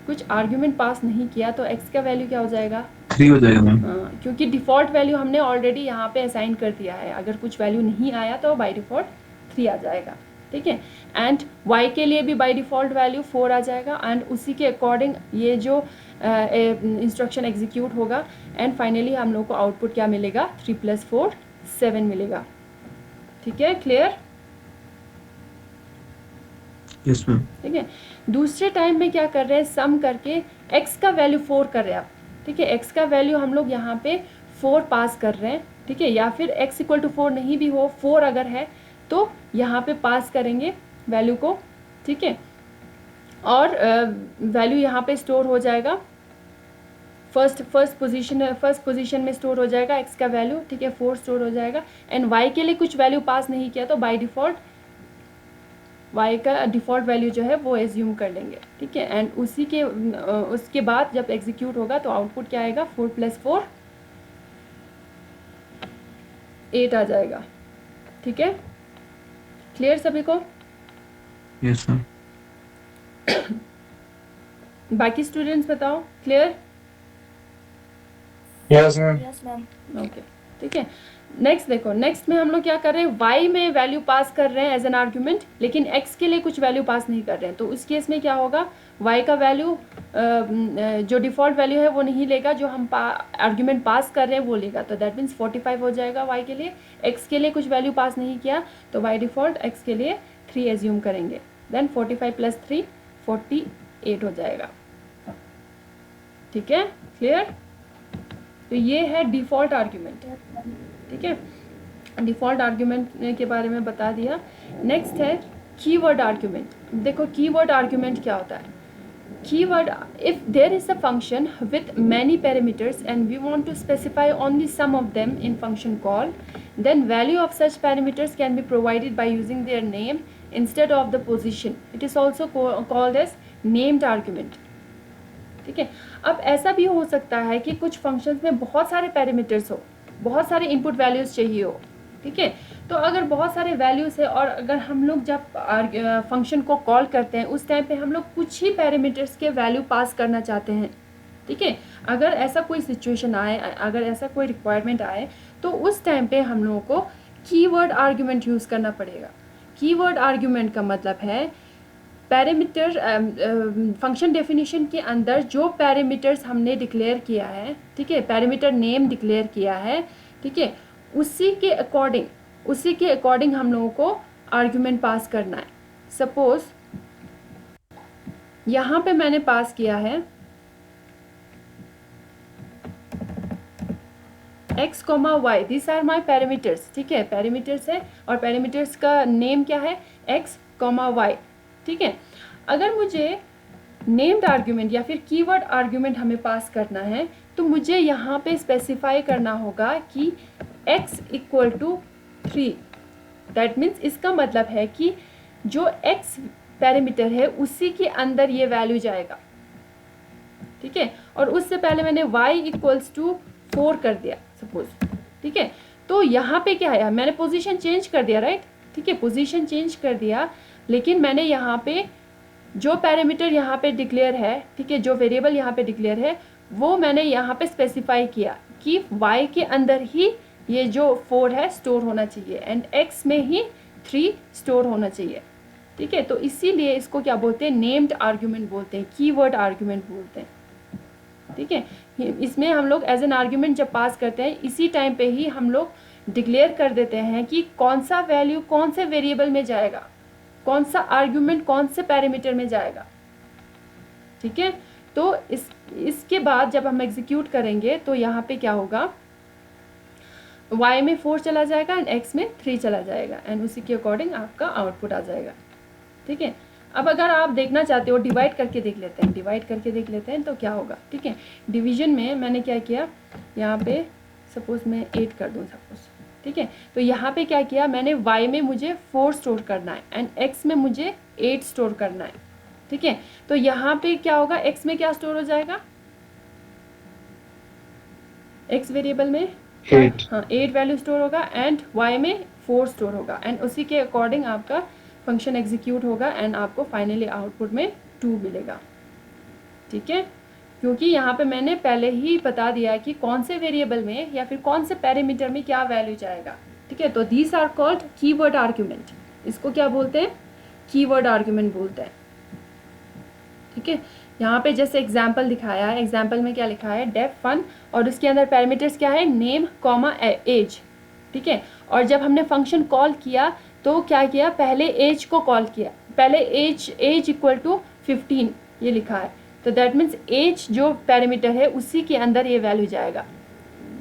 कुछ आर्ग्यूमेंट पास नहीं किया तो x का वैल्यू क्या हो जाएगा, 3 हो जाएगा मैम। क्योंकि डिफ़ॉल्ट वैल्यू हमने ऑलरेडी यहाँ पे असाइन कर दिया है। अगर कुछ वैल्यू नहीं आया तो बाय डिफ़ॉल्ट 3 आ जाएगा, ठीक है। एंड y के लिए भी बाय डिफ़ॉल्ट वैल्यू 4 आ जाएगा, एंड उसी के अकॉर्डिंग ये जो इंस्ट्रक्शन एग्जीक्यूट होगा, एंड फाइनली हम लोग को आउटपुट क्या मिलेगा, 3 + 4 7 मिलेगा, ठीक है। Clear, yes ma'am. ठीक है। दूसरे टाइम में क्या कर रहे हैं, सम करके x का वैल्यू 4 कर रहे हैं आप, ठीक है। x का वैल्यू हम लोग यहाँ पे 4 पास कर रहे हैं, ठीक है। या फिर x = 4 नहीं भी हो, 4 अगर है तो यहाँ पे पास करेंगे वैल्यू को, ठीक है। और वैल्यू यहाँ पे स्टोर हो जाएगा, फर्स्ट पोजीशन में स्टोर हो जाएगा x का वैल्यू, ठीक है, 4 स्टोर हो जाएगा। एंड y के लिए कुछ वैल्यू पास नहीं किया तो बाय डिफ़ॉल्ट y का डिफ़ॉल्ट वैल्यू जो है वो एज्यूम कर लेंगे, ठीक है। एंड उसके बाद जब एग्जीक्यूट होगा तो आउटपुट क्या आएगा, 4 + 4 8 आ जाएगा, ठीक है। क्लियर सभी को? Yes ma'am. बाकी स्टूडेंट्स बताओ, क्लियर? Yes ma'am. ओके, ठीक है। नेक्स्ट देखो, नेक्स्ट में हम लोग क्या कर रहे हैं, y में वैल्यू पास कर रहे हैं एज एन आर्ग्यूमेंट, लेकिन x के लिए कुछ वैल्यू पास नहीं कर रहे हैं। तो उस केस में क्या होगा, y का वैल्यू जो डिफ़ॉल्ट वैल्यू है वो नहीं लेगा, जो हम आर्ग्यूमेंट पास कर रहे हैं वो लेगा। तो दैट मीन्स 45 हो जाएगा y के लिए। x के लिए कुछ वैल्यू पास नहीं किया तो बाय डिफ़ॉल्ट x के लिए 3 एज्यूम करेंगे, देन 45 + 3 48 हो जाएगा, ठीक है। क्लियर? तो ये है डिफ़ॉल्ट आर्ग्यूमेंट, ठीक है। डिफ़ॉल्ट आर्ग्यूमेंट के बारे में बता दिया। नेक्स्ट है कीवर्ड आर्ग्यूमेंट। देखो कीवर्ड आर्ग्यूमेंट क्या होता है। Keyword, if there is a function with many parameters and we want to specify only some of them in function call, then value of such parameters can be provided by using their name instead of the position. It is also called as named argument, ठीक है। अब ऐसा भी हो सकता है कि कुछ फंक्शंस में बहुत सारे पैरामीटर्स हो, बहुत सारे इनपुट वैल्यूज़ चाहिए हो, ठीक है। तो अगर बहुत सारे वैल्यूज़ है और अगर हम लोग जब फंक्शन को कॉल करते हैं उस टाइम पे हम लोग कुछ ही पैरामीटर्स के वैल्यू पास करना चाहते हैं, ठीक है। अगर ऐसा कोई सिचुएशन आए, अगर ऐसा कोई रिक्वायरमेंट आए तो उस टाइम पे हम लोगों को कीवर्ड आर्ग्यूमेंट यूज़ करना पड़ेगा। कीवर्ड आर्ग्यूमेंट का मतलब है पैरामीटर, फंक्शन डेफिनेशन के अंदर जो पैरामीटर्स हमने डिक्लेयर किया है, ठीक है, पैरामीटर नेम डिक्लेयर किया है, ठीक है, उसी के अकॉर्डिंग हम लोगों को आर्ग्यूमेंट पास करना है। सपोज यहाँ पे मैंने पास किया है x, y, this are my parameters. ठीक है, पैरामीटर्स है और पैरामीटर्स का नेम क्या है, x, y। ठीक है, अगर मुझे नेम्ड आर्ग्यूमेंट या फिर कीवर्ड आर्ग्यूमेंट हमें पास करना है तो मुझे यहाँ पे स्पेसिफाई करना होगा कि x equal to 3। That means इसका मतलब है कि जो x पैरामीटर है उसी के अंदर ये वैल्यू जाएगा। ठीक है, और उससे पहले मैंने y इक्वल्स टू 4 कर दिया सपोज। ठीक है, तो यहाँ पे क्या है, मैंने पोजीशन चेंज कर दिया, राइट। ठीक है, पोजीशन चेंज कर दिया, लेकिन मैंने यहाँ पे जो पैरामीटर यहाँ पे डिक्लेयर है, ठीक है, जो वेरिएबल यहाँ पे डिक्लेयर है वो मैंने यहाँ पे स्पेसिफाई किया कि y के अंदर ही ये जो 4 है स्टोर होना चाहिए एंड x में ही 3 स्टोर होना चाहिए। ठीक है, तो इसीलिए इसको क्या बोलते हैं, नेम्ड आर्ग्यूमेंट बोलते हैं, कीवर्ड आर्ग्यूमेंट बोलते हैं। ठीक है, इसमें हम लोग एज एन आर्ग्यूमेंट जब पास करते हैं इसी टाइम पे ही हम लोग डिक्लेयर कर देते हैं कि कौन सा वैल्यू कौन से वेरिएबल में जाएगा, कौन सा आर्ग्यूमेंट कौन से पैरामीटर में जाएगा। ठीक है, तो इसके बाद जब हम एग्जीक्यूट करेंगे तो यहाँ पे क्या होगा, y में 4 चला जाएगा एंड x में 3 चला जाएगा एंड उसी के अकॉर्डिंग आपका आउटपुट आ जाएगा। ठीक है, अब अगर आप देखना चाहते हो डिवाइड करके देख लेते हैं तो क्या होगा। ठीक है, डिवीजन में मैंने क्या किया, यहाँ पे सपोज मैं 8 कर दूँ सपोज। ठीक है, तो यहाँ पे क्या किया मैंने, y में मुझे 4 स्टोर करना है एंड x में मुझे 8 स्टोर करना है। ठीक है, तो यहाँ पे क्या होगा, x में क्या स्टोर हो जाएगा, x वेरिएबल में 8। हाँ 8 वैल्यू स्टोर होगा एंड y में 4 स्टोर होगा एंड उसी के अकॉर्डिंग आपका फंक्शन एग्जीक्यूट होगा एंड आपको फाइनली आउटपुट में 2 मिलेगा। ठीक है, क्योंकि यहाँ पे मैंने पहले ही बता दिया कि कौन से वेरिएबल में या फिर कौन से पैरामीटर में क्या वैल्यू जाएगा। ठीक है, तो these are called keyword argument. इसको क्या बोलते हैं, कीवर्ड आर्ग्यूमेंट बोलते हैं। ठीक है, यहाँ पे जैसे एग्जाम्पल दिखाया है, एग्जाम्पल में क्या लिखा है, डेफ 1 और उसके अंदर पैरामीटर्स क्या है, नेम कॉमा एज। ठीक है, और जब हमने फंक्शन कॉल किया तो क्या किया, पहले एज को कॉल किया, पहले एज इक्वल टू 15 ये लिखा है, तो दैट मीन्स एज जो पैरामीटर है उसी के अंदर ये वैल्यू जाएगा।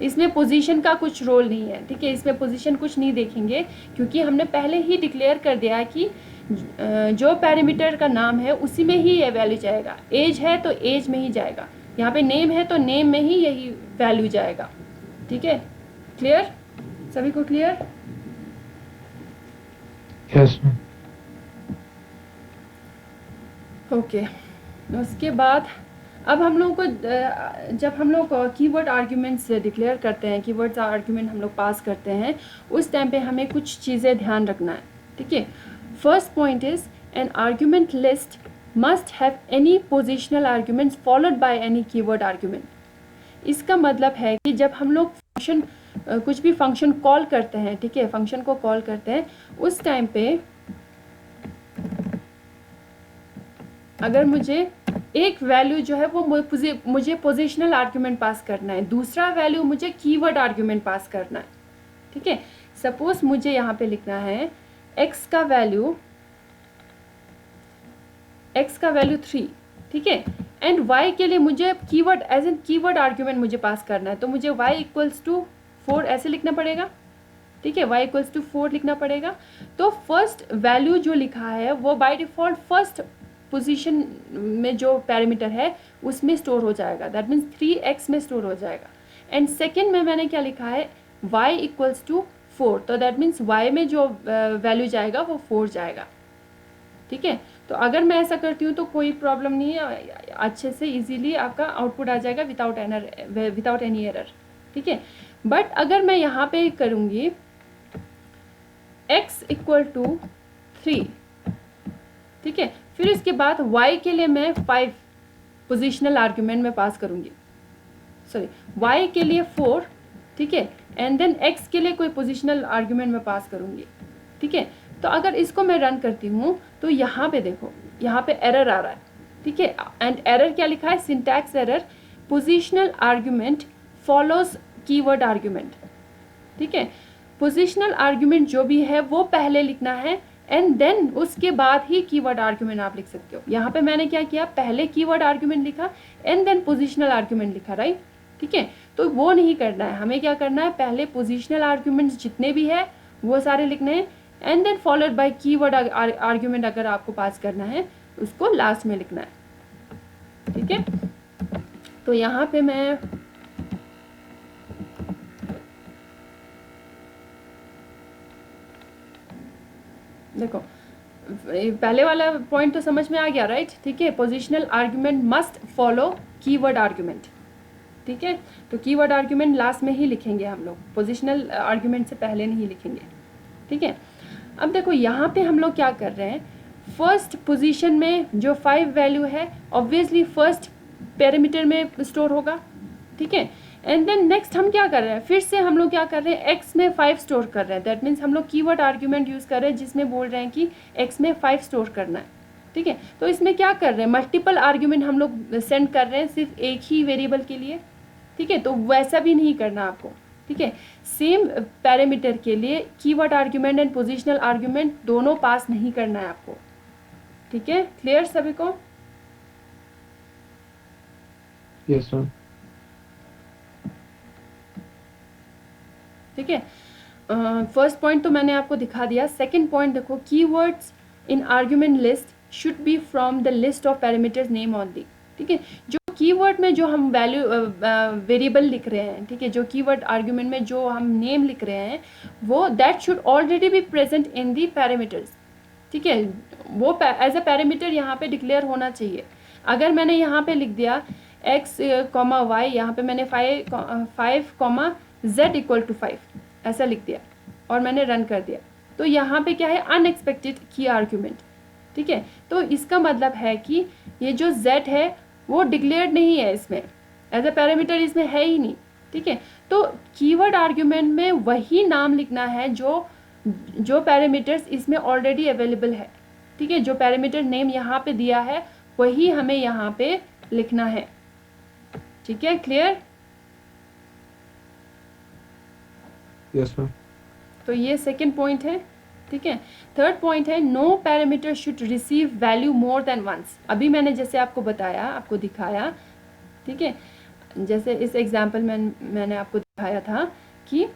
इसमें पोजीशन का कुछ रोल नहीं है। ठीक है, इसमें पोजीशन कुछ नहीं देखेंगे क्योंकि हमने पहले ही डिक्लेयर कर दिया है कि जो पैरामीटर का नाम है उसी में ही ये वैल्यू जाएगा। एज है तो एज में ही जाएगा, यहाँ पे नेम है तो नेम में ही यही वैल्यू जाएगा। ठीक है, क्लियर, सभी को क्लियर। Yes ma'am. ओके, उसके बाद अब हम लोग को जब हम लोग कीवर्ड आर्ग्यूमेंट्स डिक्लेयर करते हैं, कीवर्ड्स आर्ग्यूमेंट हम लोग पास करते हैं, उस टाइम पे हमें कुछ चीज़ें ध्यान रखना है। ठीक है, first point is an argument list must have any positional arguments followed by any keyword argument. इसका मतलब है कि जब हम लोग फंक्शन कुछ भी फंक्शन कॉल करते हैं, ठीक है, फंक्शन को कॉल करते हैं, उस टाइम पे अगर मुझे एक वैल्यू जो है वो मुझे पोजिशनल आर्ग्यूमेंट पास करना है, दूसरा वैल्यू मुझे कीवर्ड आर्ग्यूमेंट पास करना है। ठीक है, सपोज मुझे यहाँ पे लिखना है x का वैल्यू 3। ठीक है, एंड y के लिए मुझे keyword as an keyword argument मुझे पास करना है, तो मुझे y इक्वल्स टू 4 ऐसे लिखना पड़ेगा। ठीक है, y इक्वल्स टू 4 लिखना पड़ेगा। तो फर्स्ट वैल्यू जो लिखा है वो बाय डिफ़ॉल्ट फर्स्ट पोजीशन में जो पैरामीटर है उसमें स्टोर हो जाएगा, दैट मीन्स 3x में स्टोर हो जाएगा। एंड सेकेंड में मैंने क्या लिखा है, y इक्वल्स टू 4, तो दैट मीन्स y में जो वैल्यू जाएगा वो 4 जाएगा। ठीक है, तो अगर मैं ऐसा करती हूँ तो कोई प्रॉब्लम नहीं है, अच्छे से इजीली आपका आउटपुट आ जाएगा विदाउट एनी एरर। ठीक है, बट अगर मैं यहाँ पे करूँगी x इक्वल टू 3, ठीक है, फिर इसके बाद y के लिए मैं 5 पोजिशनल आर्ग्यूमेंट में पास करूँगी, सॉरी y के लिए 4, ठीक है, एंड देन x के लिए कोई पोजिशनल आर्ग्यूमेंट में पास करूँगी। ठीक है, तो अगर इसको मैं रन करती हूँ तो यहाँ पे देखो, यहाँ पे एरर आ रहा है। ठीक है, एंड एरर क्या लिखा है, syntax error, positional argument follows keyword argument. ठीक है। पोजिशनल आर्ग्यूमेंट जो भी है वो पहले लिखना है एंड देन उसके बाद ही कीवर्ड आर्ग्यूमेंट आप लिख सकते हो। यहाँ पे मैंने क्या किया, पहले कीवर्ड आर्ग्यूमेंट लिखा एंड देन पोजिशनल आर्ग्यूमेंट लिखा, राइट। ठीक है, तो वो नहीं करना है, हमें क्या करना है, पहले पोजिशनल आर्ग्यूमेंट्स जितने भी है वो सारे लिखने हैं and then followed by keyword argument अगर आपको पास करना है उसको लास्ट में लिखना है। ठीक है, तो यहाँ पे मैं देखो पहले वाला पॉइंट तो समझ में आ गया, राइट। ठीक है, positional argument must follow keyword argument. ठीक है, तो कीवर्ड आर्ग्यूमेंट लास्ट में ही लिखेंगे हम लोग, पोजिशनल आर्ग्यूमेंट से पहले नहीं लिखेंगे। ठीक है, अब देखो यहाँ पे हम लोग क्या कर रहे हैं, फर्स्ट पोजीशन में जो 5 वैल्यू है ऑब्वियसली फर्स्ट पैरामीटर में स्टोर होगा। ठीक है, एंड देन नेक्स्ट हम क्या कर रहे हैं, फिर से हम लोग क्या कर रहे हैं, x में 5 स्टोर कर रहे हैं। दैट मीन्स हम लोग कीवर्ड आर्ग्यूमेंट यूज़ कर रहे हैं जिसमें बोल रहे हैं कि x में 5 स्टोर करना है। ठीक है, तो इसमें क्या कर रहे हैं, मल्टीपल आर्ग्यूमेंट हम लोग सेंड कर रहे हैं सिर्फ एक ही वेरिएबल के लिए। ठीक है, तो वैसा भी नहीं करना आपको। ठीक है, सेम पैरामीटर के लिए keyword argument and positional argument दोनों पास नहीं करना है आपको। ठीक है, क्लियर सभी को? Yes ma'am. ठीक है, फर्स्ट पॉइंट तो मैंने आपको दिखा दिया। सेकंड पॉइंट देखो, keywords in argument list should be from the list of parameters name only. ठीक है, जो कीवर्ड में जो हम वैल्यू वेरिएबल लिख रहे हैं, ठीक है, जो कीवर्ड आर्ग्यूमेंट में जो हम नेम लिख रहे हैं वो that should already be present in the parameters. ठीक है, वो एज अ पैरामीटर यहाँ पे डिक्लेयर होना चाहिए। अगर मैंने यहाँ पे लिख दिया x, y, यहाँ पे मैंने 5, z इक्वल टू 5 ऐसा लिख दिया और मैंने रन कर दिया, तो यहाँ पे क्या है, अनएक्सपेक्टेड की आर्ग्यूमेंट। ठीक है, तो इसका मतलब है कि ये जो z है वो डिक्लेयर्ड नहीं है, इसमें एज अ पैरामीटर इसमें है ही नहीं। ठीक है, तो कीवर्ड आर्ग्यूमेंट में वही नाम लिखना है जो पैरामीटर्स इसमें ऑलरेडी अवेलेबल है। ठीक है, जो पैरामीटर नेम यहाँ पे दिया है वही हमें यहाँ पे लिखना है। ठीक है, क्लियर? Yes ma'am. तो ये सेकंड पॉइंट है। ठीक है, थर्ड पॉइंट है, no parameter should receive value more than once. अभी मैंने जैसे आपको बताया, आपको दिखाया, ठीक है, जैसे इस एग्जाम्पल में मैंने आपको दिखाया था कि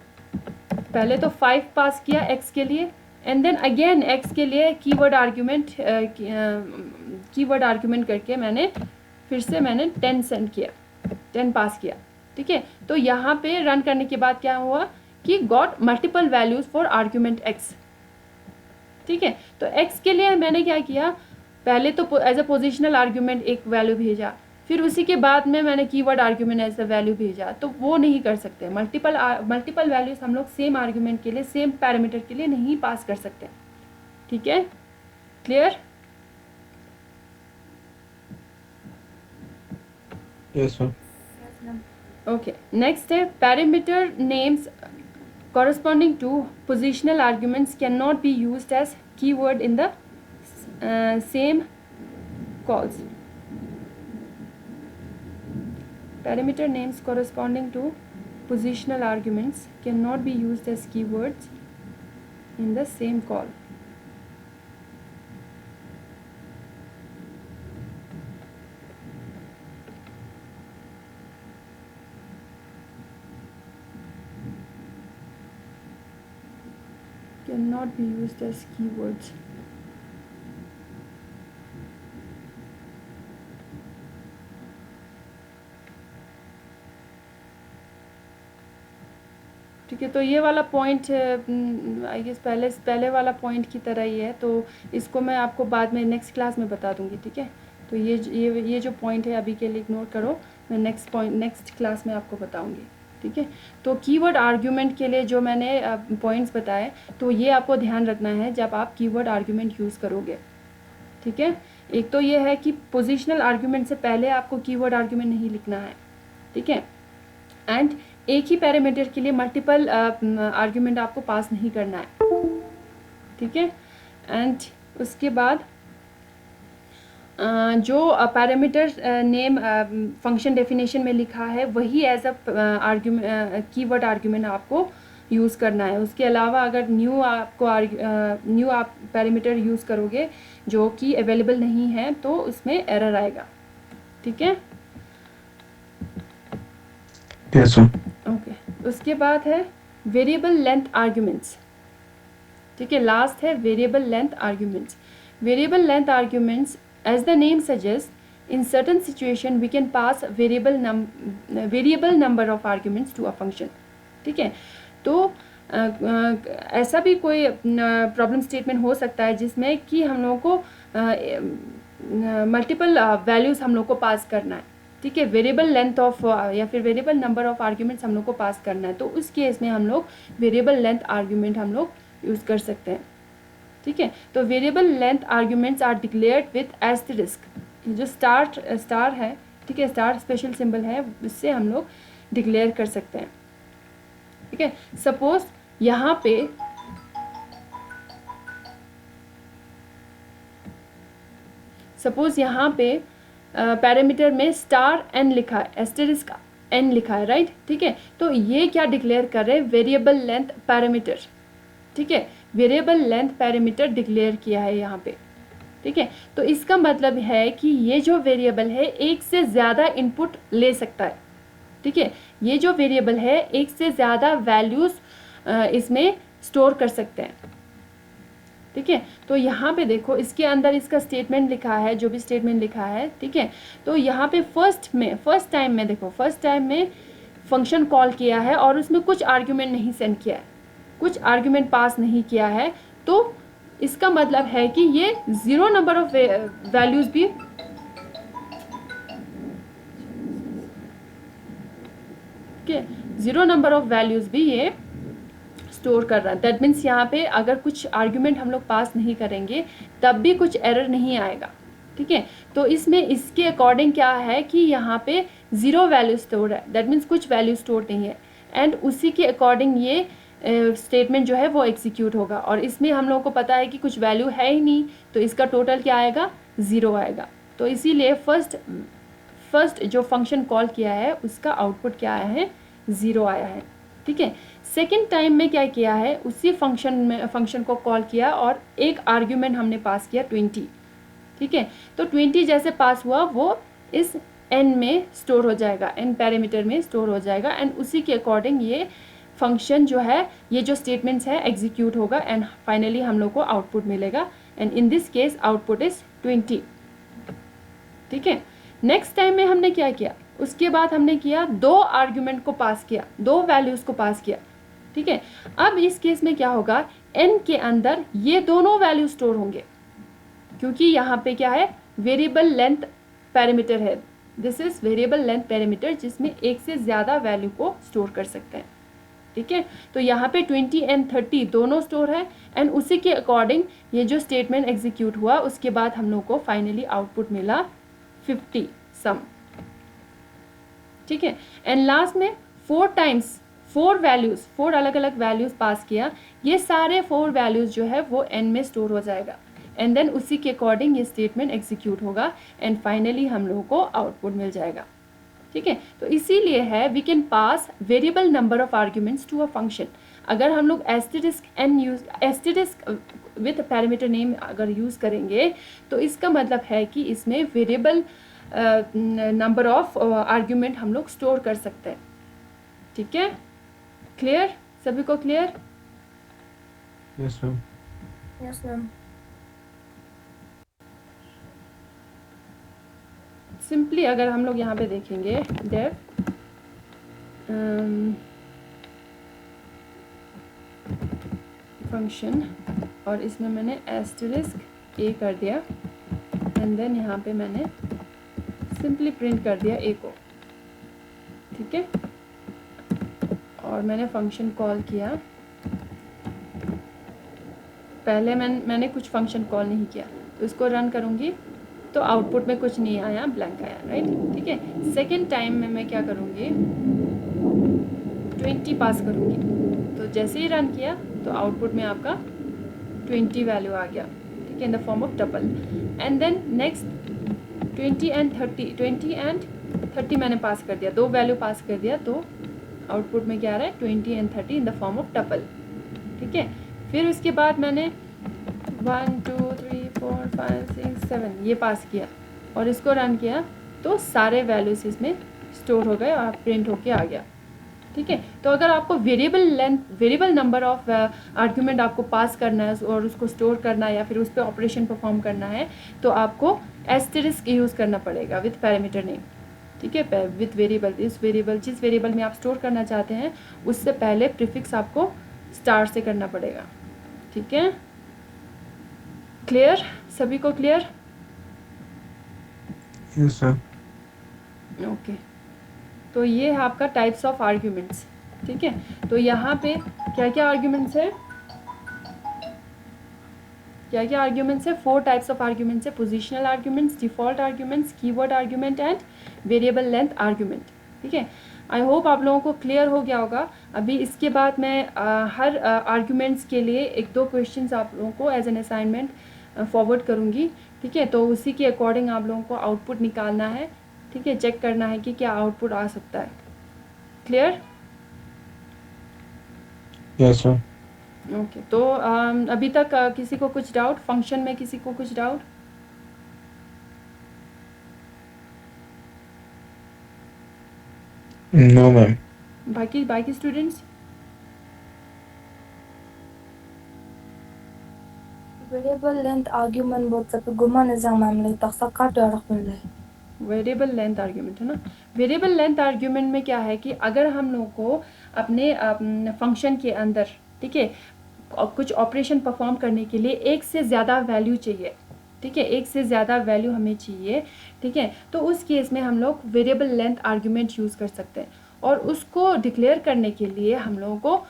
पहले तो 5 पास किया x के लिए एंड देन अगेन x के लिए कीवर्ड आर्ग्यूमेंट करके मैंने फिर से 10 सेंड किया, 10 पास किया। ठीक है, तो यहाँ पे रन करने के बाद क्या हुआ कि got multiple values for argument x। ठीक है, तो x के लिए मैंने क्या किया, पहले तो एज अ पोजिशनल आर्ग्यूमेंट एक वैल्यू भेजा, फिर उसी के बाद में मैंने keyword argument as a value भेजा, तो वो नहीं कर सकते। मल्टीपल वैल्यूज हम लोग सेम आर्ग्यूमेंट के लिए, सेम पैरामीटर के लिए नहीं पास कर सकते। ठीक है, clear? Yes ma'am. Okay, next है, parameter names corresponding to positional arguments cannot be used as keyword in the same calls. Parameter names corresponding to positional arguments cannot be used as keywords in the same call. Cannot be used as keywords. ठीक है, तो ये वाला point I guess पहले वाला point की तरह ही है, तो इसको मैं आपको बाद में नेक्स्ट क्लास में बता दूंगी। ठीक है, तो ये जो पॉइंट है अभी के लिए इग्नोर करो, मैं नेक्स्ट क्लास में आपको बताऊंगी। ठीक है, तो कीवर्ड आर्ग्यूमेंट के लिए जो मैंने पॉइंट्स बताए, तो ये आपको ध्यान रखना है जब आप कीवर्ड आर्ग्यूमेंट यूज़ करोगे। ठीक है, एक तो ये है कि पोजिशनल आर्ग्यूमेंट से पहले आपको कीवर्ड आर्ग्यूमेंट नहीं लिखना है। ठीक है, एंड एक ही पैरामीटर के लिए मल्टीपल आर्ग्यूमेंट आपको पास नहीं करना है। ठीक है, एंड उसके बाद जो पैरामीटर नेम फंक्शन डेफिनेशन में लिखा है वही एज अ कीवर्ड आर्ग्यूमेंट आपको यूज़ करना है। उसके अलावा अगर न्यू आप पैरामीटर यूज़ करोगे जो कि अवेलेबल नहीं है तो उसमें एरर आएगा। ठीक है, यस मैम। ओके। उसके बाद है वेरिएबल लेंथ आर्ग्यूमेंट्स। ठीक है, लास्ट है variable length arguments. Variable length arguments, as the name suggest, in certain situation we can pass variable number of arguments to a function। ठीक है, तो ऐसा भी कोई प्रॉब्लम स्टेटमेंट हो सकता है जिसमें कि हम लोगों को मल्टीपल वैल्यूज़ हम लोग को पास करना है। ठीक है, वेरिएबल लेंथ ऑफ या फिर वेरिएबल नंबर ऑफ आर्ग्यूमेंट्स हम लोग को पास करना है, तो उस केस में हम लोग वेरिएबल लेंथ आर्ग्यूमेंट हम लोग यूज़ कर सकते हैं। ठीक है, तो variable length arguments are declared with asterisk. जो स्टार है, ठीक है, स्टार स्पेशल सिंबल है, उससे हम लोग डिक्लेयर कर सकते हैं। ठीक है, सपोज यहाँ पे पैरामीटर में स्टार एन लिखा है, एस्टेरिस्क एन लिखा है, राइट। ठीक है, तो ये क्या डिक्लेयर कर रहे हैं, वेरिएबल लेंथ पैरामीटर। ठीक है, वेरिएबल लेंथ पैरामीटर डिक्लेयर किया है यहाँ पे। ठीक है, तो इसका मतलब है कि ये जो वेरिएबल है एक से ज़्यादा इनपुट ले सकता है। ठीक है, ये जो वेरिएबल है एक से ज़्यादा वैल्यूज़ इसमें स्टोर कर सकते हैं। ठीक है, तो यहाँ पे देखो इसके अंदर इसका स्टेटमेंट लिखा है, जो भी स्टेटमेंट लिखा है। ठीक है, तो यहाँ पे फर्स्ट टाइम में फंक्शन कॉल किया है और उसमें कुछ आर्ग्यूमेंट नहीं सेंड किया है, कुछ आर्ग्यूमेंट पास नहीं किया है, तो इसका मतलब है कि ये ज़ीरो नंबर ऑफ वैल्यूज़ भी ज़ीरो नंबर ऑफ वैल्यूज़ भी ये स्टोर कर रहा है। दैट मीन्स यहाँ पे अगर कुछ आर्ग्यूमेंट हम लोग पास नहीं करेंगे तब भी कुछ एरर नहीं आएगा। ठीक है, तो इसमें इसके अकॉर्डिंग क्या है कि यहाँ पे ज़ीरो वैल्यू स्टोर है, दैट मीन्स कुछ वैल्यू स्टोर नहीं है, एंड उसी के अकॉर्डिंग ये स्टेटमेंट जो है वो एग्जीक्यूट होगा। और इसमें हम लोगों को पता है कि कुछ वैल्यू है ही नहीं, तो इसका टोटल क्या आएगा, ज़ीरो आएगा। तो इसीलिए फर्स्ट जो फंक्शन कॉल किया है उसका आउटपुट क्या आया है, ज़ीरो आया है। ठीक है, सेकेंड टाइम में क्या किया है, उसी फंक्शन को कॉल किया और एक आर्ग्यूमेंट हमने पास किया 20। ठीक है, तो 20 जैसे पास हुआ वो इस n में स्टोर हो जाएगा, n पैरामीटर में स्टोर हो जाएगा, एंड उसी के अकॉर्डिंग ये फंक्शन जो है, ये जो स्टेटमेंट्स है एग्जीक्यूट होगा, एंड फाइनली हम लोग को आउटपुट मिलेगा, and in this case output is 20। ठीक है, नेक्स्ट टाइम में हमने क्या किया, उसके बाद हमने किया दो आर्ग्यूमेंट को पास किया, दो वैल्यूज़ को पास किया। ठीक है, अब इस केस में क्या होगा, n के अंदर ये दोनों वैल्यू स्टोर होंगे, क्योंकि यहाँ पे क्या है, वेरिएबल लेंथ पैरामीटर है, this is variable length parameter जिसमें एक से ज़्यादा वैल्यू को स्टोर कर सकते हैं। ठीक है, तो यहाँ पे 20 एंड 30 दोनों स्टोर है, एंड उसी के अकॉर्डिंग ये जो स्टेटमेंट एग्जीक्यूट हुआ उसके बाद हम लोग को फाइनली आउटपुट मिला 50 सम। ठीक है, एंड लास्ट में 4 अलग अलग वैल्यूज़ पास किया, ये सारे 4 वैल्यूज़ जो है वो n में स्टोर हो जाएगा, एंड देन उसी के अकॉर्डिंग ये स्टेटमेंट एग्जीक्यूट होगा, एंड फाइनली हम लोगों को आउटपुट मिल जाएगा। ठीक है, तो इसीलिए है we can pass variable number of arguments to a function. अगर हम लोग एस्टेरिस्क विथ पैरामीटर नेम अगर यूज़ करेंगे तो इसका मतलब है कि इसमें वेरिएबल नंबर ऑफ आर्ग्यूमेंट हम लोग स्टोर कर सकते हैं। ठीक है, क्लियर, सभी को clear? Yes ma'am. Yes, ma'am. Simply अगर हम लोग यहाँ पे देखेंगे डेफ फंक्शन, और इसमें मैंने एस्टेरिस्क ए कर दिया, एंड देन यहाँ पे मैंने सिंपली प्रिंट कर दिया ए को। ठीक है, और मैंने फंक्शन कॉल किया, पहले मैंने कुछ फंक्शन कॉल नहीं किया, तो इसको रन करूँगी तो आउटपुट में कुछ नहीं आया, ब्लैंक आया, राइट। ठीक है, सेकेंड टाइम में मैं क्या करूँगी, 20 पास करूँगी, तो जैसे ही रन किया तो आउटपुट में आपका 20 वैल्यू आ गया। ठीक है, in the form of double, and then next 20 and 30 मैंने पास कर दिया, दो वैल्यू पास कर दिया, तो आउटपुट में क्या आ रहा है 20 and 30 in the form of tuple, ठीक है। फिर उसके बाद मैंने 1 2 3 4 5 6 7 ये पास किया और इसको रन किया तो सारे वैल्यूज इसमें स्टोर हो गए और प्रिंट होके आ गया, ठीक है। तो अगर आपको वेरिएबल नंबर ऑफ आर्ग्यूमेंट आपको पास करना है और उसको स्टोर करना है या फिर उस पर ऑपरेशन परफॉर्म करना है तो आपको एस्टेरिस्क यूज़ करना पड़ेगा विथ पैरामीटर नेम, ठीक है। विथ वेरिएबल जिस वेरिएबल में आप स्टोर करना चाहते हैं उससे पहले प्रीफिक्स आपको स्टार से करना पड़ेगा, ठीक है। क्लियर, सभी को क्लियर? Yes, sir. ओके तो ये है आपका टाइप्स ऑफ आर्ग्यूमेंट्स, ठीक है। तो यहाँ पे क्या क्या आर्ग्यूमेंट्स है, क्या क्या आर्ग्यूमेंट्स है? 4 टाइप्स ऑफ आर्ग्यूमेंट्स है, positional arguments, default arguments, keyword argument and variable length argument, ठीक है। आई होप आप लोगों को क्लियर हो गया होगा। अभी इसके बाद मैं हर आर्ग्यूमेंट्स के लिए 1-2 क्वेश्चंस आप लोगों को एज एन असाइनमेंट फॉरवर्ड करूँगी, ठीक है। तो उसी के अकॉर्डिंग आप लोगों को आउटपुट निकालना है, ठीक है, चेक करना है कि क्या आउटपुट आ सकता है। क्लियर? Yes, sir. ओके तो अभी तक किसी को कुछ डाउट, फंक्शन में किसी को कुछ डाउट? No, ma'am. बाकी स्टूडेंट्स? Variable length argument बहुत सब गुमा निज़ाम मामले तक सकाट यारख मिल रहा है। वेरिएबल लेंथ आर्ग्यूमेंट है ना। वेरिएबल लेंथ आर्ग्यूमेंट में क्या है कि अगर हम लोग को अपने फंक्शन के अंदर, ठीक है, कुछ ऑपरेशन परफॉर्म करने के लिए एक से ज़्यादा वैल्यू चाहिए, ठीक है, एक से ज़्यादा वैल्यू हमें चाहिए, ठीक है, तो उस केस में हम लोग वेरिएबल लेंथ आर्ग्यूमेंट यूज़ कर सकते हैं। और उसको डिक्लेयर करने के लिए हम लोगों को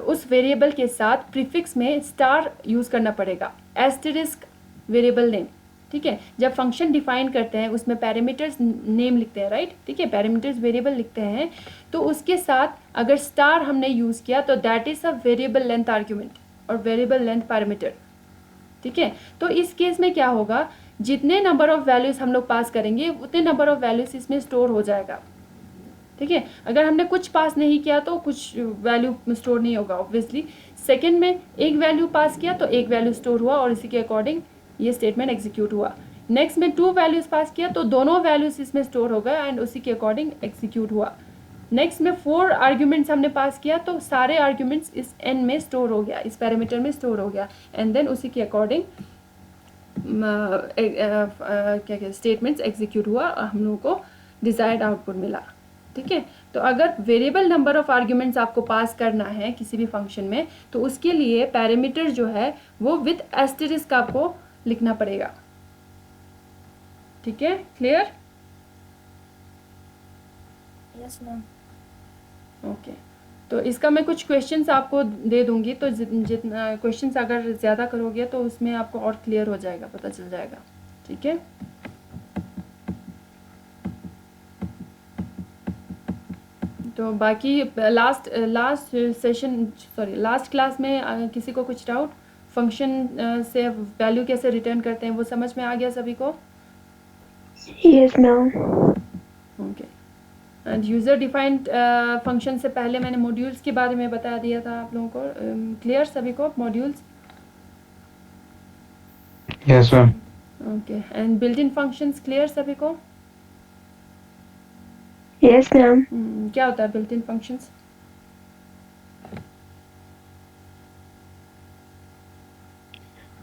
उस वेरिएबल के साथ प्रीफिक्स में स्टार यूज़ करना पड़ेगा, एस्टेरिस्क वेरिएबल नेम, ठीक है। जब फंक्शन डिफाइन करते हैं उसमें पैरामीटर्स नेम लिखते हैं, राइट, ठीक है, पैरामीटर्स वेरिएबल लिखते हैं, तो उसके साथ अगर स्टार हमने यूज़ किया तो that is a variable length argument और वेरिएबल लेंथ पैरामीटर, ठीक है। तो इस केस में क्या होगा, जितने नंबर ऑफ वैल्यूज़ हम लोग पास करेंगे उतने नंबर ऑफ वैल्यूज़ इसमें स्टोर हो जाएगा, ठीक है। अगर हमने कुछ पास नहीं किया तो कुछ वैल्यू स्टोर नहीं होगा ऑब्वियसली। सेकंड में एक वैल्यू पास किया तो एक वैल्यू स्टोर हुआ और इसी के अकॉर्डिंग ये स्टेटमेंट एग्जीक्यूट हुआ। नेक्स्ट में 2 वैल्यूज़ पास किया तो दोनों वैल्यूज़ इसमें स्टोर हो गए एंड उसी के अकॉर्डिंग एग्जीक्यूट हुआ। नेक्स्ट में 4 आर्ग्यूमेंट्स हमने पास किया तो सारे आर्ग्यूमेंट्स इस n में स्टोर हो गया, इस पैरामीटर में स्टोर हो गया एंड देन उसी के अकॉर्डिंग क्या स्टेटमेंट्स एग्जीक्यूट हुआ, हम लोगों को डिजायर्ड आउटपुट मिला, ठीक है। तो अगर वेरिएबल नंबर ऑफ आर्ग्यूमेंट्स आपको पास करना है किसी भी फंक्शन में तो उसके लिए पैरामीटर जो है वो विद एस्टेरिस्क आपको लिखना पड़ेगा, ठीक है। क्लियर? Yes ma'am. ओके तो इसका मैं कुछ क्वेश्चंस आपको दे दूंगी, तो जितना क्वेश्चंस अगर ज़्यादा करोगे तो उसमें आपको और क्लियर हो जाएगा, पता चल जाएगा, ठीक है। तो बाकी लास्ट क्लास में किसी को कुछ डाउट, फंक्शन से वैल्यू कैसे रिटर्न करते हैं वो समझ में आ गया सभी को? Yes ma'am. Okay end user defined function से पहले मैंने मॉड्यूल्स के बारे में बता दिया था आप लोगों को। क्लियर सभी को modules? Yes, ma'am. Okay and built in functions clear सभी को? Yes ma'am. क्या होता है बिल्ट इन फंक्शंस?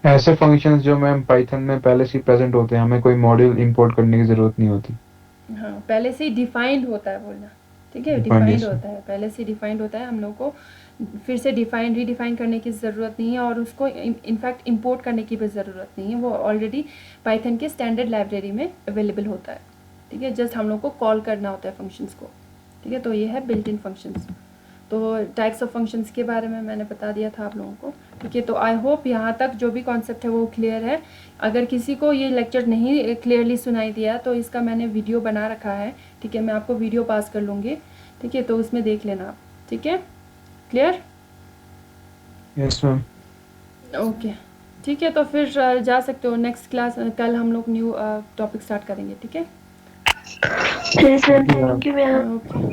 ऐसे फंक्शंस जो मैम पाइथन में पहले से प्रेजेंट होते हैं, हमें कोई मॉड्यूल इंपोर्ट करने की जरूरत नहीं होती। हाँ पहले से ही डिफाइंड होता है बोलना, ठीक है, Defined, डिफाइंड yes, होता है, पहले से डिफाइंड होता है, हम लोग को फिर से रीडिफाइन करने की ज़रूरत नहीं है और उसको इनफैक्ट इंपोर्ट करने की भी ज़रूरत नहीं है, वो ऑलरेडी पाइथन के स्टैंडर्ड लाइब्रेरी में अवेलेबल होता है, ठीक है। जस्ट हम लोग को कॉल करना होता है फंक्शंस को, ठीक है। तो ये है बिल्ट इन फंक्शंस। तो टाइप्स ऑफ फंक्शंस के बारे में मैंने बता दिया था आप लोगों को, ठीक है। तो आई होप यहाँ तक जो भी कॉन्सेप्ट है वो क्लियर है। अगर किसी को ये लेक्चर नहीं क्लियरली सुनाई दिया तो इसका मैंने वीडियो बना रखा है, ठीक है, मैं आपको वीडियो पास कर लूँगी, ठीक है, तो उसमें देख लेना आप, ठीक है। क्लियर? Yes, ma'am. ओके ठीक है, तो फिर जा सकते हो नेक्स्ट क्लास, कल हम लोग न्यू टॉपिक स्टार्ट करेंगे, ठीक है। Yes ma'am. Thank you ma'am. Okay